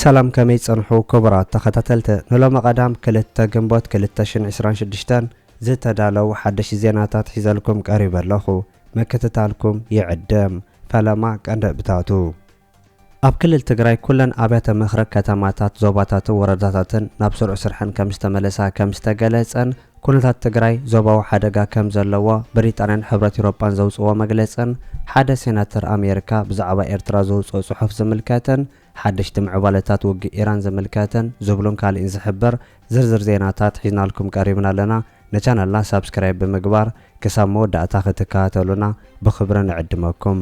بسلام كمي صنحو كبرات تختتلت نلوم قدام كلتا جنبوت كلتاشن 26 زتدالو حدش زيناتات حيزالكم قريب اللخو مكتتالكم يعدم فلما كان بتاتو ኣብ ክልል ትግራይ ኩለን ኣብያተ ምኽረ ከተማታት ዞባታትን ወረዳታትን ናብ ስርዑ ስርሐን ከም ዝተመለሳ ከም ዝተገለጸን ኩነታት ትግራይ ዞባዊ ሓደጋ ከም ዘለዎ ብሪጣንያን ሕብረት ኤውሮጳን ዘውጽኦ መግለጽን ሓደ ሴናተር ኣሜሪካ ብዛዕባ ኤርትራ ዘውጽኦ ጽሑፍ ዝምልከትን ሓደሽቲ ምዕባለታት ውግእ ኢራን ዝምልከትን ዝብሉን ካልእን ዝሕብር ዝርዝር ዜናታት ሒዝናልኩም ቀሪብና ኣለና ነቻናልና ሳብስክራይብ ብምግባር ክሳብ መወዳእታ ክትከታተሉና ብኽብሪ ንዕድመኩም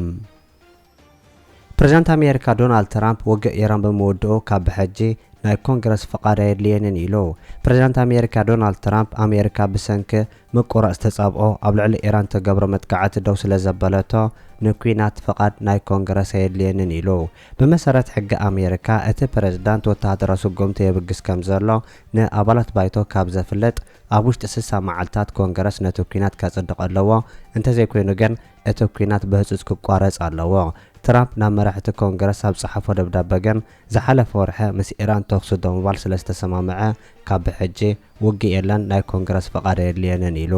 ፕሬዝዳንት አሜሪካ ዶናልድ ትራምፕ ወግእ ኢራን በመወድኦ ካብ ሕጂ ናይ ኮንግረስ ፈቃድ የድልየንን ኢሉ ፕሬዝዳንት አሜሪካ ዶናልድ ትራምፕ አሜሪካ ብሰንኪ ምቁራጽ ተጻብኦ ኣብ ልዕሊ ኢራን ተገብሮ መጥቃዕቲ ደው ስለ ዘበለቶ ንኩናት ፈቃድ ናይ ኮንግረስ የድልየንን ኢሉ ብመሰረት ሕጊ አሜሪካ እቲ ፕሬዝዳንት ወተሃደራዊ ስጉምቲ የብግስ ከም ዘሎ ንኣባላት ባይቶ ካብ ዘፍለጥ ኣብ ውሽጢ 60 መዓልታት ኮንግረስ ነቲ ኩናት ከጽድቕ ኣለዎ እንተዘይኮይኑ ግን እቲ ኩናት ብህጹጽ ክቋረጽ ኣለዎ ትራምፕ ናብ መራሕቲ ኮንግረስ ኣብ ጽሓፎ ደብዳቤ ግን ዝሓለፈ ወርሒ ምስ ኢራን ተኽሱ ደው ምባል ስለ ዝተሰማምዐ ካብ ሕጂ ውግእ የለን ናይ ኮንግረስ ፈቃድ የድልየንን ኢሉ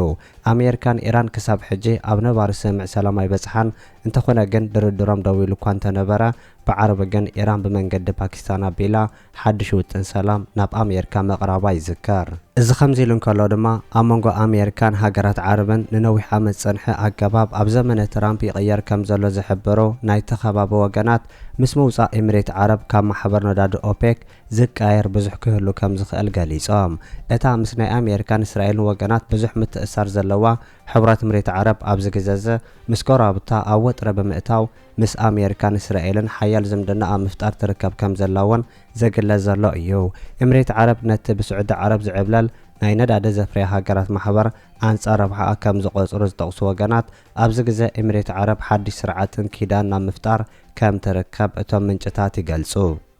ኣሜሪካን ኢራን ክሳብ ሕጂ ኣብ ነባሪ ስምዕ ሰላም ኣይበጽሓን እንተኾነ ግን ድርድሮም ደው ኢሉ እኳ እንተነበረ ብዓረብ ግን ኢራን ብመንገዲ ፓኪስታን ኣቢላ ሓድሽ ውጥን ሰላም ናብ ኣሜሪካ መቕረባ ይዝከር እዚ ከምዚ ኢሉ እንከሎ ድማ ኣብ መንጎ ኣሜሪካን ሃገራት ዓረብን ንነዊሕ ዓመት ጸንሐ ኣገባብ ኣብ ዘመነ ትራምፕ ይቕየር ከም ዘሎ ዝሕብሩ ናይ ተኸባቢ ወገናት ምስ መውፃእ ኤሚሬት ዓረብ ካብ ማሕበር ነዳዲ ኦፔክ ዝቃየር ብዙሕ ክህሉ ከም ዝኽእል ገሊጾም እታ ምስ ናይ ኣሜሪካን እስራኤልን ወገናት ብዙሕ ምትእሳር ዘለዋ ሕብራት ኤሚሬት ዓረብ ኣብ ዝግዘዘ ምስ ጎራብታ ኣብ ወጥረ ብምእታው ምስ ኣሜሪካን እስራኤልን ሓያል ዝምድና ኣብ ምፍጣር ትርከብ ከም ዘላውን ዘግለጽ ዘሎ እዩ ኤሚሬት ዓረብ ነቲ ብስዑዲ ዓረብ ዝዕብለል ናይ ነዳዲ ዘፍርያ ሃገራት ማሕበር ኣንጻር ረብሓ ከም ዝቆጽሩ ዝጠቕሱ ወገናት ኣብዚ ግዜ ኤሚሬት ዓረብ ሓድሽ ስርዓትን ኪዳን ናብ ምፍጣር ከም ትርከብ እቶም ምንጭታት ይገልጹ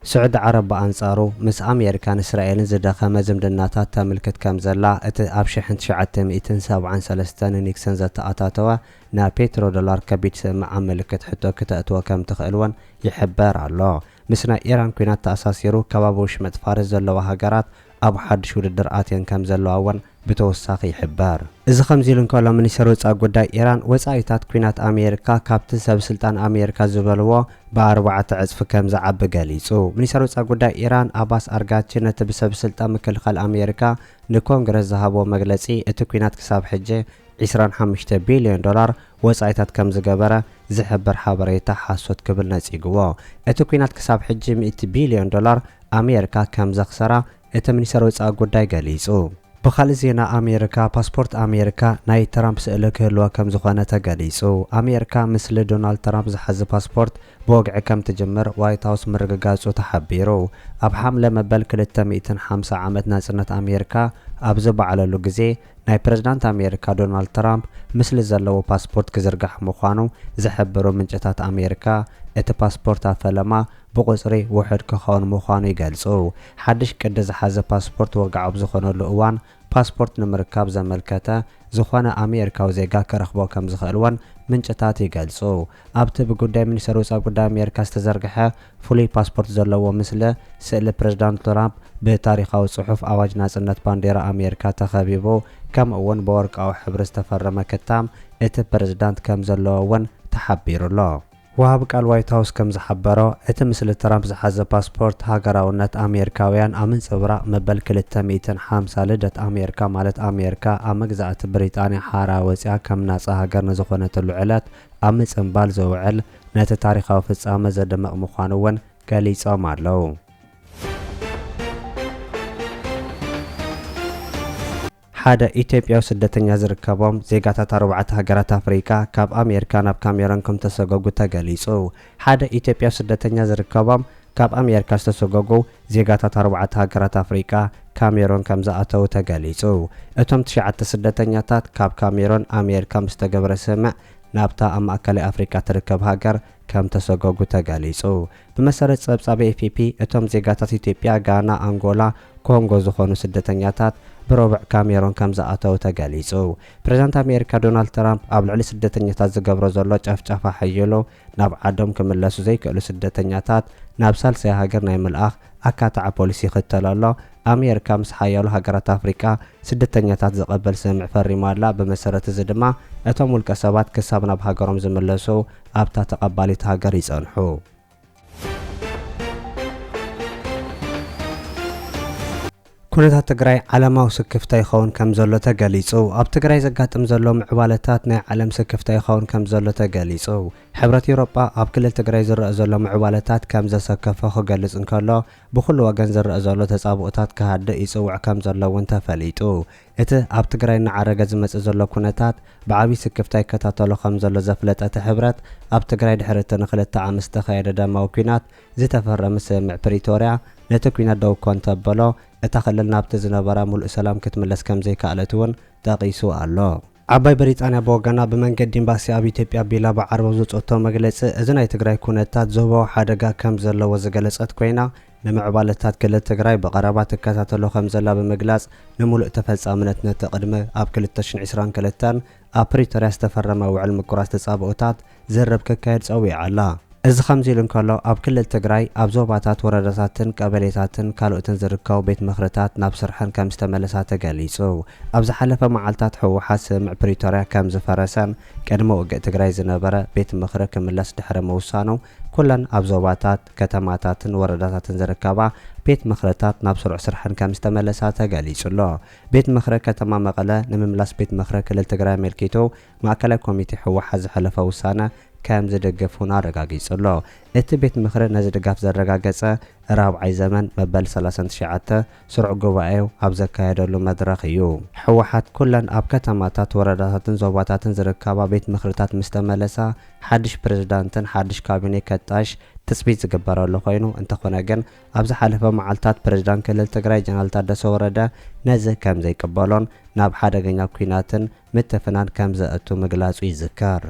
ስዑድ ዓረብ በኣንጻሩ ምስ ኣሜሪካን እስራኤልን ዝደኸመ ዝምድናታት ተምልክት ከም ዘላ እቲ ኣብ 1973 ኒክሰን ዘተኣታተወ ናብ ፔትሮ ዶላር ከቢድ ስምዕ ምልክት ሕቶ ክተእትወ ከም ትኽእልውን ይሕበር ኣሎ ምስ ናይ ኢራን ኩናት ተኣሳሲሩ ከባቢ ውሽመጥ ፋርስ ዘለዋ ሃገራት ኣብ ሓድሽ ውድድር ኣትየን ከም ዘለዋውን ብተወሳኺ ይሕበር እዚ ከምዚ ኢሉ እንከሎ ሚኒስትር ወጻኢ ጉዳይ ኢራን ወጻኢታት ኩናት ኣሜሪካ ካብቲ ሰብ ስልጣን ኣሜሪካ ዝበልዎ ብ4 ዕጽፊ ከም ዝዓቢ ገሊጹ ሚኒስትር ወጻኢ ጉዳይ ኢራን ኣባስ ኣርጋቺ ነቲ ብሰብ ስልጣን ምክልኻል ኣሜሪካ ንኮንግረስ ዝሃቦ መግለጺ እቲ ኩናት ክሳብ ሕጂ 25 ቢልዮን ዶላር ወጻኢታት ከም ዝገበረ ዝሕብር ሓበሬታ ሓሶት ክብል ነጺግዎ እቲ ኩናት ክሳብ ሕጂ 100 ቢልዮን ዶላር ኣሜሪካ ከም ዘኽሰራ እቲ ሚኒስትር ወጻኢ ጉዳይ ገሊጹ بخال زينا أمريكا باسبورت أمريكا ناي ترامب سألك هلوا كم زخانة تجليسو أمريكا مثل دونالد ترامب زحز باسبورت بوقع كم تجمر وايت هاوس مرقاقاسو تحبيرو أب حملة مبالك للتمئتن 5 عامت ناسنة أمريكا أبزب على اللوغزي ناي بريزيدنت أمريكا دونالد ترامب مثل زلو باسبورت كزرقح مخانو زحبرو من جتات أمريكا ات باسبورت فلما بقصري وحد كخون مخانو يقلصو حدش قد زحز باسبورت وقع بزخونو لأوان باسبورت نمركاب زملكتا زخوانا أمريكا وزيقا كرخبو كم زخلوان من جتات يقلصو أبت بقوداي منيستر وصاب قوداي أمريكا استزرقحة فولي باسبورت زلو مثل سئل بريزيدنت ترامب بتاريخ أو صحف أواج ناسنة بانديرا أمريكا تخبيبو كم أون بورك أو حبر استفرم كتام ات بريزيدنت كم زلوان تحبير الله وهاب قال وايت هاوس كم زحبرو ات مثل ترامب زحز باسبورت هاجراونت أمريكاويان أمن صبرا مبل كلتا 250 لدت أمريكا مالت أمريكا أمجزأت بريطانيا حارة وزيا كم ناس هاجر نزخونة اللعلات أمن سنبال زوعل نت تاريخ وفص أمزد مخانون قاليس أمارلو حدا إثيوبيا وسدتنيا زركبهم زيغاتا 4 هاجرات أفريقيا كاب أمريكا ناب كاميرون كم تسوغو تغليصو حدا إثيوبيا وسدتنيا زركبهم كاب أمريكا تسوغو زيغاتا 4 هاجرات أفريقيا كاميرون كم زاتو تغليصو اتم تشعت سدتنياتات كاب كاميرون أمريكا مستغبر سمع نابتا أماكل أفريقيا تركب هاجر كم تسوغو تغليصو بمسارة صبصاب AFP اتم زيغاتا إثيوبيا غانا أنغولا كونغو زخونو سدتنياتات بربع كاميرون كم زأتو تقاليسو بريزنت أمريكا دونالد ترامب أبلع سدتنيات زقبرو زلو جافا حيلو ناب عدم كملاسو زي كألو سدتنياتات ناب سالسي هاجر نايم الأخ أكاتع بوليسي ختلالو أمريكا مس حيالو هاجرات أفريقيا سدتنياتات زقبل سمع فريمالا بمسارة زدما أتوم الكسبات كسابنا بهاجرهم زملاسو أبتا تقبالي تهاجر يسأنحو ኩነታት ትግራይ ዓለማዊ ስክፍታ ይኸውን ከም ዘሎ ተገሊጹ ኣብ ትግራይ ዘጋጥም ዘሎ ምዕባለታት ናይ ዓለም ስክፍታ ይኸውን ከም ዘሎ ተገሊጹ ሕብረት ኤውሮጳ ኣብ ክልል ትግራይ ዝረአ ዘሎ ምዕባለታት ከም ዘሰከፈ ክገልጽ እንከሎ ብኩሉ ወገን ዝረአ ዘሎ ተጻብኡታት ክሃድእ ይጽውዕ ከም ዘሎ እውን ተፈሊጡ እቲ ኣብ ትግራይ እናዓረገ ዝመጽእ ዘሎ ኩነታት ብዓቢ ስክፍታ ይከታተሎ ከም ዘሎ ዘፍለጠት ሕብረት ኣብ ትግራይ ድሕሪ እቲ ንክልተ ዓመት ዝተኻየደ ደማዊ ኩናት ዝተፈረመ ስምምዕ ፕሪቶርያ ነቲ ኩናት ደው እኳ እንተበሎ እታ ክልል ናብቲ ዝነበረ ሙሉእ ሰላም ክትምለስ ከም ዘይከኣለት እውን ጠቒሱ ኣሎ ዓባይ ብሪጣንያ ብወገና ብመንገዲ ኤምባሲ ኣብ ኢትዮጵያ ቢላ ብዓረብ ዘውፅቶ መግለፂ እዚ ናይ ትግራይ ኩነታት ዞባዊ ሓደጋ ከም ዘለዎ ዝገለጸት ኮይና ንምዕባለታት ክልል ትግራይ ብቐረባ ትከታተሎ ከም ዘላ ብምግላጽ ንሙሉእ ተፈጻምነት ነቲ ቅድሚ ኣብ 2022 ኣብ ፕሪቶርያ ዝተፈረመ ውዕል ምቁራጽ ተጻብኡታት ዝርብ ክካየድ ፀዊዓ ኣላ እዚ ከምዚ ኢሉ እንከሎ ኣብ ክልል ትግራይ ኣብ ዞባታት ወረዳታትን ቀበሌታትን ካልኦትን ዝርከቡ ቤት ምኽርታት ናብ ስርሐን ከም ዝተመለሳ ተገሊጹ ኣብ ዝሓለፈ መዓልታት ሕወሓት ስምምዕ ፕሪቶርያ ከም ዝፈረሰን ቀድሞ ውግእ ትግራይ ዝነበረ ቤት ምኽሪ ክምለስ ድሕሪ ምውሳኑ ኩለን ኣብ ዞባታት ከተማታትን ወረዳታትን ዝርከባ ቤት ምኽርታት ናብ ስሩዕ ስርሐን ከም ዝተመለሳ ተገሊጹሎ ቤት ምኽሪ ከተማ መቐለ ንምምላስ ቤት ምኽሪ ክልል ትግራይ አመልኪቱ ማእከላይ ኮሚቴ ሕወሓት ዝሓለፈ ውሳነ ከም ዝደገፉን አረጋጊጹሎ እቲ ቤት ምኽሪ ነዚ ድጋፍ ዘረጋገጸ ራብዓይ ዘመን መበል 39 ስሩዕ ጉባኤው ኣብ ዘካየደሉ መድረኽ እዩ ሕወሓት ኩለን ኣብ ከተማታት ወረዳታትን ዞባታትን ዝርከባ ቤት ምኽርታት ምስ ተመለሳ ሓድሽ ፕሬዝዳንትን ሓድሽ ካቢኔ ከጣሽ ትጽቢት ዝግበረሉ ኮይኑ እንተኾነ ግን ኣብ ዝሓለፈ መዓልታት ፕሬዝዳንት ክልል ትግራይ ጀነራል ታደሰ ወረደ ነዚ ከም ዘይቅበሎን ናብ ሓደገኛ ኩናትን ምትፍናን ከም ዘእቱ ምግላጹ ይዝከር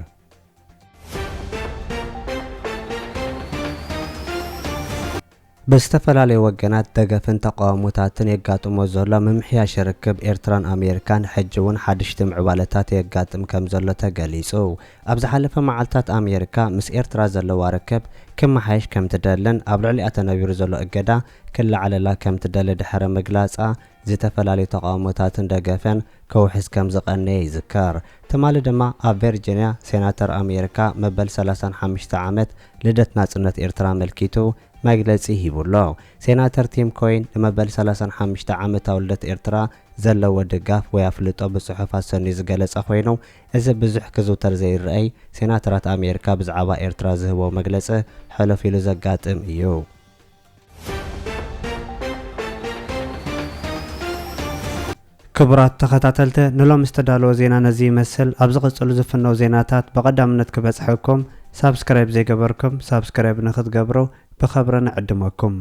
በስተፈላለዩ ወገናት ደገፍን ተቃውሞታትን የጋጥሞ ዘሎ ምምሕያሽ ርክብ ኤርትራን አሜሪካን ሕጅውን ሓድሽቲ ምዕባለታት የጋጥም ከም ዘሎ ተገሊጹ ኣብ ዝሓለፈ መዓልታት አሜሪካ ምስ ኤርትራ ዘለዋ ርክብ ክመሓየሽ ከም ትደልን ኣብ ልዕሊ ኣተነቢሩ ዘሎ እገዳ ክለዓለላ ከም ትደሊ ድሕሪ ምግላጻ ዝተፈላለዩ ተቃውሞታትን ደገፍን ከውሕዝ ከም ዝቐነየ ይዝከር ትማሊ ድማ ኣብ ቨርጂኒያ ሴናተር አሜሪካ መበል 35 ዓመት ልደት ናጽነት ኤርትራ መልኪቱ መግለጺ ሂቡሎ ሴናተር ቲም ኮይን ንመበል 35 ዓመታዊ ልደት ኤርትራ ዘለዎ ድጋፍ ወይ ኣፍልጦ ብጽሑፍ ኣሰንዩ ዝገለጸ ኮይኑ እዚ ብዙሕ ክዝውተር ዘይረአይ ሴናተራት አሜሪካ ብዛዕባ ኤርትራ ዝህቦ መግለጺ ሕልፍ ኢሉ ዘጋጥም እዩ ክቡራት ተኸታተልቲ ንሎም ዝተዳለወ ዜና ነዚ ይመስል ኣብ ዝቕጽሉ ዝፍነው ዜናታት በቐዳምነት ክበጽሐኩም ሳብስክራይብ ዘይገበርኩም ሳብስክራይብ ንኽትገብሩ بخبرنا عدمكم